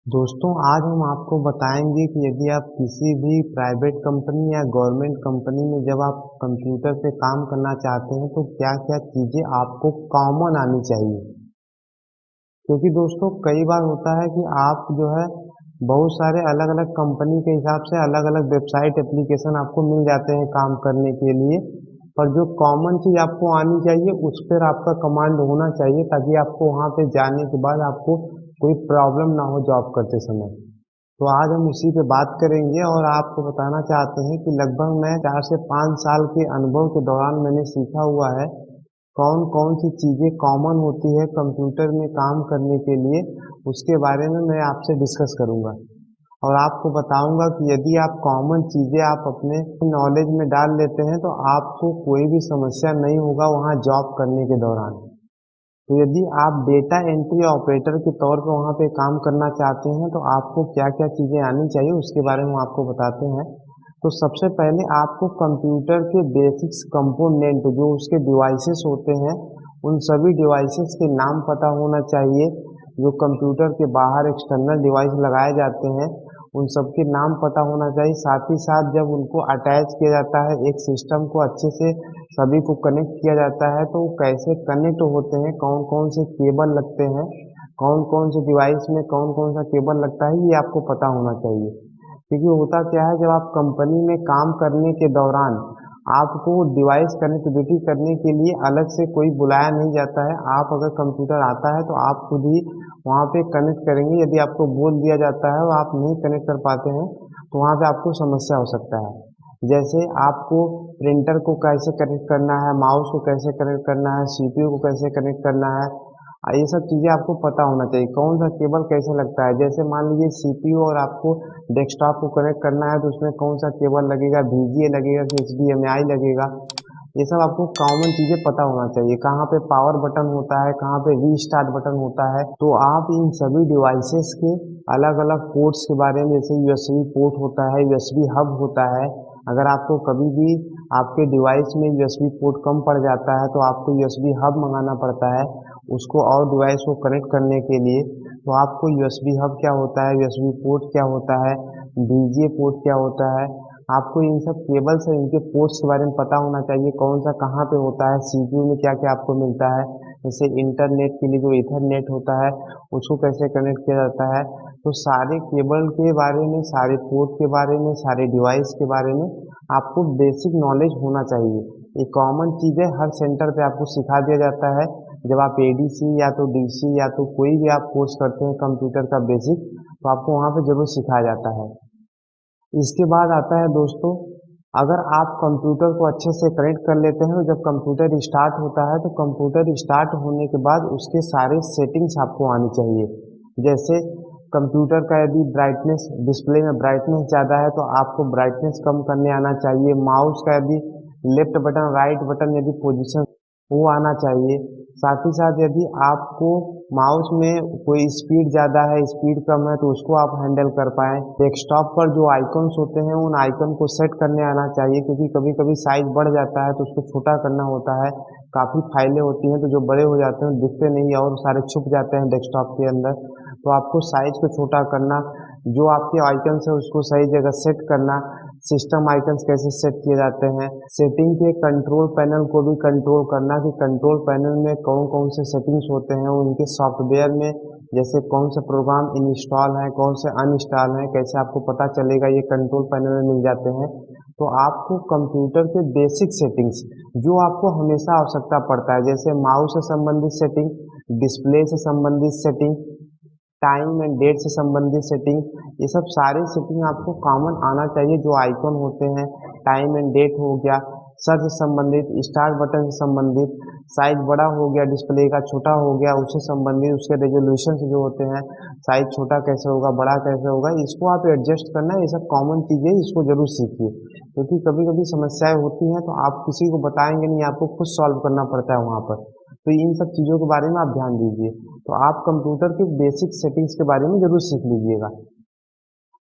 दोस्तों आज हम आपको बताएंगे कि यदि आप किसी भी प्राइवेट कंपनी या गवर्नमेंट कंपनी में जब आप कंप्यूटर पे काम करना चाहते हैं तो क्या क्या चीज़ें आपको कॉमन आनी चाहिए। क्योंकि दोस्तों कई बार होता है कि आप जो है बहुत सारे अलग अलग कंपनी के हिसाब से अलग अलग वेबसाइट एप्लीकेशन आपको मिल जाते हैं काम करने के लिए। पर जो कॉमन चीज़ आपको आनी चाहिए उस पर आपका कमांड होना चाहिए ताकि आपको वहाँ पे जाने के बाद आपको कोई प्रॉब्लम ना हो जॉब करते समय। तो आज हम इसी पे बात करेंगे और आपको बताना चाहते हैं कि लगभग मैं 4 से 5 साल के अनुभव के दौरान मैंने सीखा हुआ है कौन कौन सी चीज़ें कॉमन होती है कंप्यूटर में काम करने के लिए। उसके बारे में मैं आपसे डिस्कस करूंगा और आपको बताऊंगा कि यदि आप कॉमन चीज़ें आप अपने नॉलेज में डाल लेते हैं तो आपको कोई भी समस्या नहीं होगा वहाँ जॉब करने के दौरान। तो यदि आप डेटा एंट्री ऑपरेटर के तौर पर वहाँ पे काम करना चाहते हैं तो आपको क्या क्या चीज़ें आनी चाहिए उसके बारे में हम आपको बताते हैं। तो सबसे पहले आपको कंप्यूटर के बेसिक्स कंपोनेंट जो उसके डिवाइसेस होते हैं उन सभी डिवाइसेस के नाम पता होना चाहिए। जो कंप्यूटर के बाहर एक्सटर्नल डिवाइस लगाए जाते हैं उन सबके नाम पता होना चाहिए। साथ ही साथ जब उनको अटैच किया जाता है एक सिस्टम को अच्छे से सभी को कनेक्ट किया जाता है तो वो कैसे कनेक्ट होते हैं, कौन कौन से केबल लगते हैं, कौन कौन से डिवाइस में कौन कौन सा केबल लगता है, ये आपको पता होना चाहिए। क्योंकि होता क्या है, जब आप कंपनी में काम करने के दौरान आपको डिवाइस कनेक्टिविटी करने के लिए अलग से कोई बुलाया नहीं जाता है। आप अगर कंप्यूटर आता है तो आप खुद ही वहाँ पे कनेक्ट करेंगे। यदि आपको बोल दिया जाता है और आप नहीं कनेक्ट कर पाते हैं तो वहाँ पे आपको समस्या हो सकता है। जैसे आपको प्रिंटर को कैसे कनेक्ट करना है, माउस को कैसे कनेक्ट करना है, सीपीयू को कैसे कनेक्ट करना है, ये सब चीज़ें आपको पता होना चाहिए। कौन सा केबल कैसे लगता है, जैसे मान लीजिए सीपीयू और आपको डेस्कटॉप को कनेक्ट करना है तो उसमें कौन सा केबल लगेगा, VGA लगेगा कि HDMI लगेगा। ये सब आपको कॉमन चीज़ें पता होना चाहिए। कहाँ पे पावर बटन होता है, कहाँ पे रीस्टार्ट बटन होता है। तो आप इन सभी डिवाइसेस के अलग अलग पोर्ट्स के बारे में, जैसे USB पोर्ट होता है, USB हब होता है। अगर आपको कभी भी आपके डिवाइस में USB पोर्ट कम पड़ जाता है तो आपको USB हब मंगाना पड़ता है उसको और डिवाइस को कनेक्ट करने के लिए। तो आपको USB हब क्या होता है, USB पोर्ट क्या होता है, VGA पोर्ट क्या होता है, आपको इन सब केबल्स और इनके पोर्ट्स के बारे में पता होना चाहिए। कौन सा कहाँ पे होता है, CPU में क्या क्या आपको मिलता है। जैसे इंटरनेट के लिए जो इथरनेट होता है उसको कैसे कनेक्ट किया जाता है। तो सारे केबल के बारे में, सारे पोर्ट के बारे में, सारे डिवाइस के बारे में आपको बेसिक नॉलेज होना चाहिए। ये कॉमन चीज़ें हर सेंटर पे आपको सिखा दिया जाता है। जब आप ADC या तो DC या तो कोई भी आप कोर्स करते हैं कंप्यूटर का बेसिक, तो आपको वहाँ पे जरूर सिखाया जाता है। इसके बाद आता है दोस्तों, अगर आप कंप्यूटर को अच्छे से कनेक्ट कर लेते हैं तो जब कंप्यूटर स्टार्ट होता है तो कंप्यूटर स्टार्ट होने के बाद उसके सारे सेटिंग्स आपको आनी चाहिए। जैसे कंप्यूटर का यदि ब्राइटनेस, डिस्प्ले में ब्राइटनेस ज़्यादा है तो आपको ब्राइटनेस कम करने आना चाहिए। माउस का यदि लेफ्ट बटन राइट बटन यदि पोजीशन वो आना चाहिए। साथ ही साथ यदि आपको माउस में कोई स्पीड ज़्यादा है, स्पीड कम है तो उसको आप हैंडल कर पाएँ। डेस्कटॉप पर जो आइकन्स होते हैं उन आइकन को सेट करने आना चाहिए, क्योंकि कभी कभी साइज बढ़ जाता है तो उसको छोटा करना होता है। काफ़ी फाइलें होती हैं तो जो बड़े हो जाते हैं दिखते नहीं और सारे छुप जाते हैं डेस्कटॉप के अंदर। तो आपको साइज को छोटा करना, जो आपके आइकन्स है उसको सही जगह सेट करना। सिस्टम आइकन्स कैसे सेट किए जाते हैं, सेटिंग के कंट्रोल पैनल को भी कंट्रोल करना कि कंट्रोल पैनल में कौन कौन से सेटिंग्स होते हैं, उनके सॉफ्टवेयर में जैसे कौन से प्रोग्राम इंस्टॉल हैं, कौन से अनइंस्टॉल हैं, कैसे आपको पता चलेगा, ये कंट्रोल पैनल में मिल जाते हैं। तो आपको कंप्यूटर के बेसिक सेटिंग्स जो आपको हमेशा आवश्यकता पड़ता है, जैसे माउस से संबंधित सेटिंग, डिस्प्ले से संबंधित सेटिंग, टाइम एंड डेट से संबंधित सेटिंग, ये सब सारे सेटिंग आपको कॉमन आना चाहिए। जो आइकन होते हैं, टाइम एंड डेट हो गया, सर्च से संबंधित, स्टार्ट बटन से संबंधित, साइज बड़ा हो गया डिस्प्ले का, छोटा हो गया उससे संबंधित, उसके रेजोल्यूशन जो होते हैं, साइज छोटा कैसे होगा, बड़ा कैसे होगा, इसको आप एडजस्ट करना है। ये सब कॉमन चीज़ें, इसको जरूर सीखिए, क्योंकि कभी कभी समस्याएं होती हैं तो आप किसी को बताएंगे नहीं, आपको खुद सॉल्व करना पड़ता है वहाँ पर। तो इन सब चीज़ों के बारे में आप ध्यान दीजिए। तो आप कंप्यूटर के बेसिक सेटिंग्स के बारे में जरूर सीख लीजिएगा।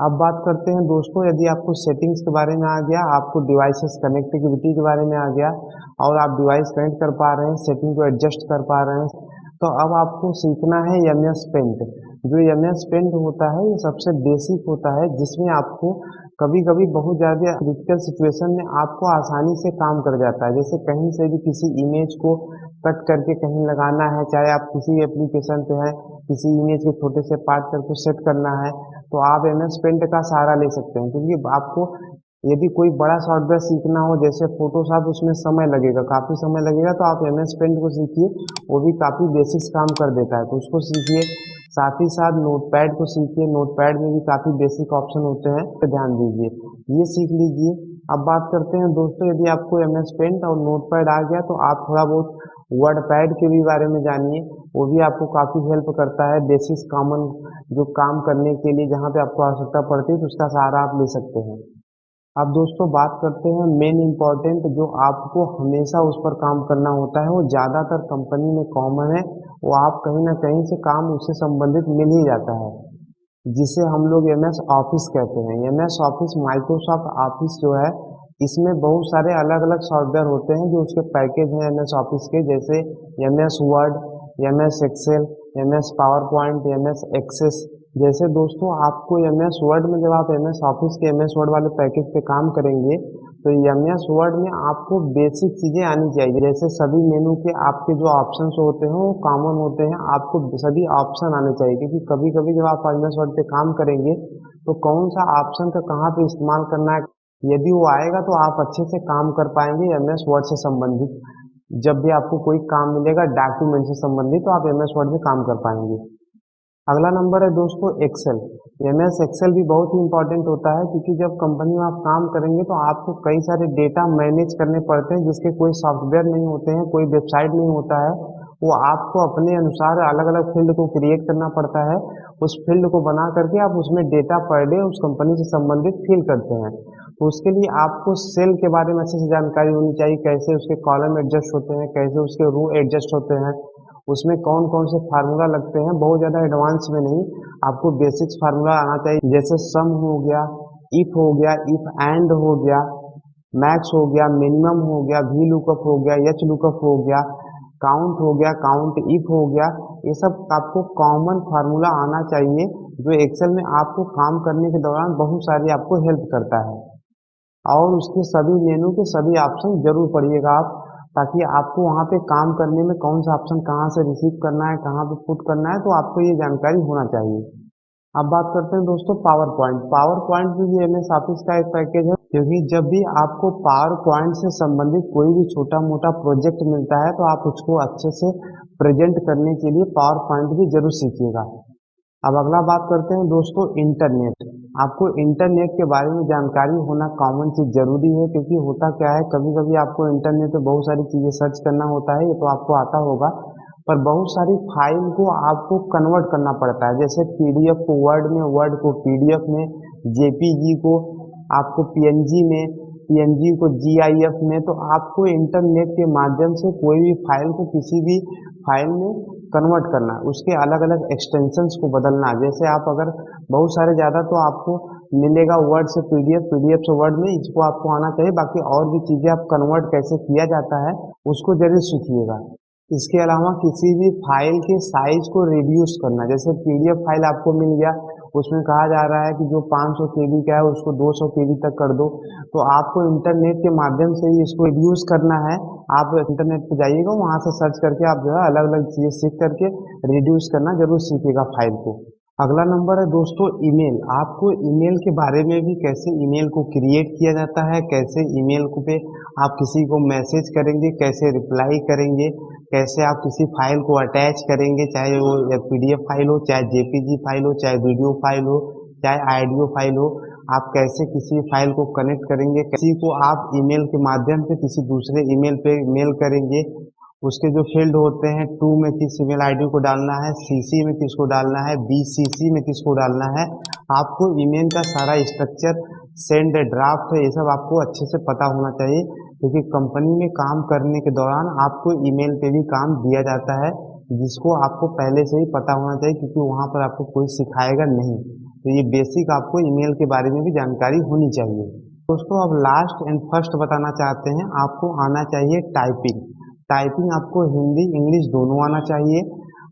अब बात करते हैं दोस्तों, यदि आपको सेटिंग्स के बारे में आ गया, आपको डिवाइसेस कनेक्टिविटी के बारे में आ गया और आप डिवाइस कनेक्ट कर पा रहे हैं, सेटिंग को एडजस्ट कर पा रहे हैं, तो अब आपको सीखना है MS पेंट। जो MS पेंट होता है ये सबसे बेसिक होता है, जिसमें आपको कभी कभी बहुत ज़्यादा क्रिटिकल सिचुएशन में आपको आसानी से काम कर जाता है। जैसे कहीं से भी किसी इमेज को कट करके कहीं लगाना है, चाहे आप किसी एप्लीकेशन पे है, किसी इमेज के छोटे से पार्ट करके सेट करना है, तो आप MS पेंट का सहारा ले सकते हैं। क्योंकि आपको यदि कोई बड़ा सॉफ्टवेयर सीखना हो जैसे फोटोशॉप, उसमें समय लगेगा, काफ़ी समय लगेगा, तो आप MS पेंट को सीखिए, वो भी काफ़ी बेसिक्स काम कर देता है, तो उसको सीखिए। साथ ही साथ नोटपैड को सीखिए, नोटपैड में भी काफ़ी बेसिक ऑप्शन होते हैं, तो ध्यान दीजिए, ये सीख लीजिए। अब बात करते हैं दोस्तों, यदि आपको MS पेंट और नोटपैड आ गया तो आप थोड़ा बहुत वर्डपैड के भी बारे में जानिए, वो भी आपको काफ़ी हेल्प करता है बेसिक्स कॉमन जो काम करने के लिए, जहाँ पे आपको आवश्यकता पड़ती है तो उसका सहारा आप ले सकते हैं। अब दोस्तों बात करते हैं मेन इम्पॉर्टेंट, जो आपको हमेशा उस पर काम करना होता है, वो ज़्यादातर कंपनी में कॉमन है, वो आप कहीं ना कहीं से काम उससे संबंधित मिल ही जाता है, जिसे हम लोग MS ऑफिस कहते हैं। MS ऑफिस माइक्रोसॉफ्ट ऑफिस जो है, इसमें बहुत सारे अलग अलग सॉफ्टवेयर होते हैं जो उसके पैकेज हैं MS ऑफिस के, जैसे MS Word, MS Excel, MS PowerPoint, MS Access. जैसे दोस्तों आपको MS वर्ड में, जब आप MS ऑफिस के MS वर्ड वाले पैकेज पे काम करेंगे, तो MS वर्ड में आपको बेसिक चीज़ें आनी चाहिए। जैसे सभी मेनू के आपके जो ऑप्शंस होते हैं वो कॉमन होते हैं, आपको सभी ऑप्शन आने चाहिए, क्योंकि कभी कभी जब आप MS वर्ड पे काम करेंगे तो कौन सा ऑप्शन का कहाँ पे इस्तेमाल करना है, यदि वो आएगा तो आप अच्छे से काम कर पाएंगे MS वर्ड से संबंधित। जब भी आपको कोई काम मिलेगा डॉक्यूमेंट से संबंधित, तो आप MS वर्ड में काम कर पाएंगे। अगला नंबर है दोस्तों एक्सेल। MS एक्सेल भी बहुत ही इंपॉर्टेंट होता है, क्योंकि जब कंपनी में आप काम करेंगे तो आपको कई सारे डेटा मैनेज करने पड़ते हैं, जिसके कोई सॉफ्टवेयर नहीं होते हैं, कोई वेबसाइट नहीं होता है, वो आपको अपने अनुसार अलग अलग फील्ड को क्रिएट करना पड़ता है। उस फील्ड को बना करके आप उसमें डेटा पर डे उस कंपनी से संबंधित फिल करते हैं। तो उसके लिए आपको सेल के बारे में अच्छे से जानकारी होनी चाहिए, कैसे उसके कॉलम एडजस्ट होते हैं, कैसे उसके रो एडजस्ट होते हैं, उसमें कौन कौन से फार्मूला लगते हैं। बहुत ज़्यादा एडवांस में नहीं, आपको बेसिक्स फार्मूला आना चाहिए, जैसे सम हो गया, इफ हो गया, इफ एंड हो गया, मैक्स हो गया, मिनिमम हो गया, वी लुकअप हो गया, एच लुकअप हो गया, काउंट हो गया, काउंट इफ हो गया। ये सब आपको कॉमन फार्मूला आना चाहिए, जो एक्सेल में आपको काम करने के दौरान बहुत सारी आपको हेल्प करता है। और उसके सभी मेनू के सभी ऑप्शन जरूर पढ़िएगा आप, ताकि आपको वहाँ पे काम करने में कौन सा ऑप्शन कहाँ से रिसीव करना है, कहाँ पे पुट करना है, तो आपको ये जानकारी होना चाहिए। अब बात करते हैं दोस्तों पावर पॉइंट। पावर पॉइंट भी MS ऑफिस का एक पैकेज है, क्योंकि जब भी आपको पावर पॉइंट से संबंधित कोई भी छोटा मोटा प्रोजेक्ट मिलता है, तो आप उसको अच्छे से प्रेजेंट करने के लिए पावर पॉइंट भी जरूर सीखिएगा। अब अगला बात करते हैं दोस्तों इंटरनेट। आपको इंटरनेट के बारे में जानकारी होना कॉमन चीज़ जरूरी है, क्योंकि होता क्या है, कभी कभी आपको इंटरनेट पे बहुत सारी चीज़ें सर्च करना होता है, ये तो आपको आता होगा, पर बहुत सारी फाइल को आपको कन्वर्ट करना पड़ता है। जैसे PDF को वर्ड में, वर्ड को PDF में, JPG को आपको PNG में, PNG को GIF में। तो आपको इंटरनेट के माध्यम से कोई भी फाइल को किसी भी फाइल में कन्वर्ट करना, उसके अलग अलग एक्सटेंशंस को बदलना। जैसे आप अगर बहुत सारे ज़्यादा, तो आपको मिलेगा वर्ड से PDF, PDF से वर्ड में, इसको आपको आना चाहिए। बाकी और भी चीज़ें आप कन्वर्ट कैसे किया जाता है उसको जरूर सीखिएगा। इसके अलावा किसी भी फाइल के साइज को रिड्यूस करना, जैसे PDF फाइल आपको मिल गया, उसमें कहा जा रहा है कि जो 500 KB का है उसको 200 KB तक कर दो, तो आपको इंटरनेट के माध्यम से ही इसको रिड्यूस करना है। आप इंटरनेट पे जाइएगा, वहाँ से सर्च करके आप जो है अलग अलग चीज़ें सीख करके रिड्यूस करना जरूर सीखिएगा फाइल को। अगला नंबर है दोस्तों ईमेल। आपको ईमेल के बारे में भी, कैसे ईमेल को क्रिएट किया जाता है, कैसे ईमेल को पे आप किसी को मैसेज करेंगे, कैसे रिप्लाई करेंगे, कैसे आप किसी फाइल को अटैच करेंगे, चाहे वो PDF फाइल हो, चाहे JPG फाइल हो, चाहे वीडियो फाइल हो, चाहे ऑडियो फाइल हो, आप कैसे किसी फाइल को कनेक्ट करेंगे, किसी को आप ईमेल के माध्यम से किसी दूसरे ईमेल पे मेल करेंगे, उसके जो फील्ड होते हैं, टू में किस ईमेल ID को डालना है, CC में किसको डालना है, BCC में किसको डालना है, आपको ईमेल का सारा स्ट्रक्चर, सेंड, ड्राफ्ट, ये सब आपको अच्छे से पता होना चाहिए, क्योंकि कंपनी में काम करने के दौरान आपको ईमेल पे भी काम दिया जाता है, जिसको आपको पहले से ही पता होना चाहिए, क्योंकि वहाँ पर आपको कोई सिखाएगा नहीं। तो ये बेसिक आपको ईमेल के बारे में भी जानकारी होनी चाहिए। दोस्तों अब लास्ट एंड फर्स्ट बताना चाहते हैं, आपको आना चाहिए टाइपिंग। टाइपिंग आपको हिंदी इंग्लिश दोनों आना चाहिए।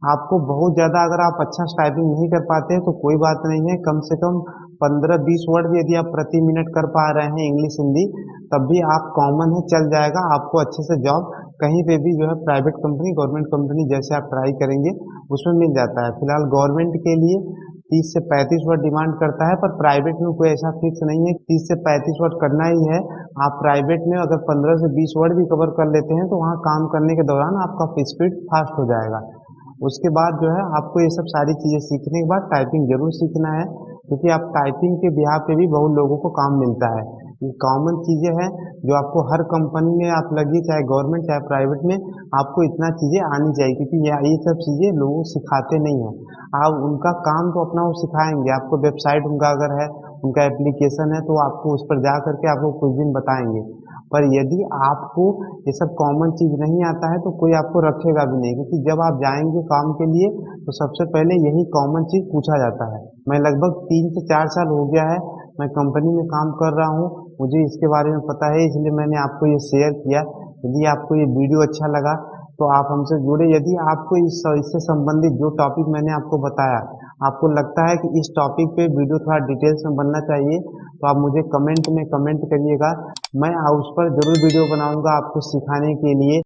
आपको बहुत ज़्यादा अगर आप अच्छा टाइपिंग नहीं कर पाते हैं तो कोई बात नहीं है, कम से कम 15-20 वर्ड भी यदि आप प्रति मिनट कर पा रहे हैं इंग्लिश हिंदी, तब भी आप कॉमन है, चल जाएगा आपको अच्छे से जॉब कहीं पे भी जो है प्राइवेट कंपनी गवर्नमेंट कंपनी जैसे आप ट्राई करेंगे उसमें मिल जाता है। फिलहाल गवर्नमेंट के लिए 30 से 35 वर्ड डिमांड करता है, पर प्राइवेट में कोई ऐसा फिक्स नहीं है 30 से 35 वर्ड करना ही है। आप प्राइवेट में अगर 15 से 20 वर्ड भी कवर कर लेते हैं तो वहाँ काम करने के दौरान आपका स्पीड फास्ट हो जाएगा। उसके बाद जो है आपको ये सब सारी चीज़ें सीखने के बाद टाइपिंग जरूर सीखना है, क्योंकि आप टाइपिंग के बिहाफ पे भी बहुत लोगों को काम मिलता है। ये कॉमन चीज़ें हैं जो आपको हर कंपनी में आप लगिए, चाहे गवर्नमेंट चाहे प्राइवेट में, आपको इतना चीज़ें आनी चाहिए, क्योंकि ये सब चीज़ें लोगों को सिखाते नहीं हैं। आप उनका काम तो अपना वो सिखाएंगे आपको, वेबसाइट उनका अगर है, उनका एप्लीकेशन है, तो आपको उस पर जा करके आपको कुछ दिन बताएंगे। पर यदि आपको ये सब कॉमन चीज़ नहीं आता है तो कोई आपको रखेगा भी नहीं, क्योंकि जब आप जाएंगे काम के लिए तो सबसे पहले यही कॉमन चीज़ पूछा जाता है। मैं लगभग 3 से 4 साल हो गया है मैं कंपनी में काम कर रहा हूँ, मुझे इसके बारे में पता है, इसलिए मैंने आपको ये शेयर किया। यदि आपको ये वीडियो अच्छा लगा तो आप हमसे जुड़े। यदि आपको इससे संबंधित जो टॉपिक मैंने आपको बताया, आपको लगता है कि इस टॉपिक पे वीडियो थोड़ा डिटेल्स में बनना चाहिए, तो आप मुझे कमेंट में कमेंट करिएगा। मैं उस पर ज़रूर वीडियो बनाऊंगा आपको सिखाने के लिए।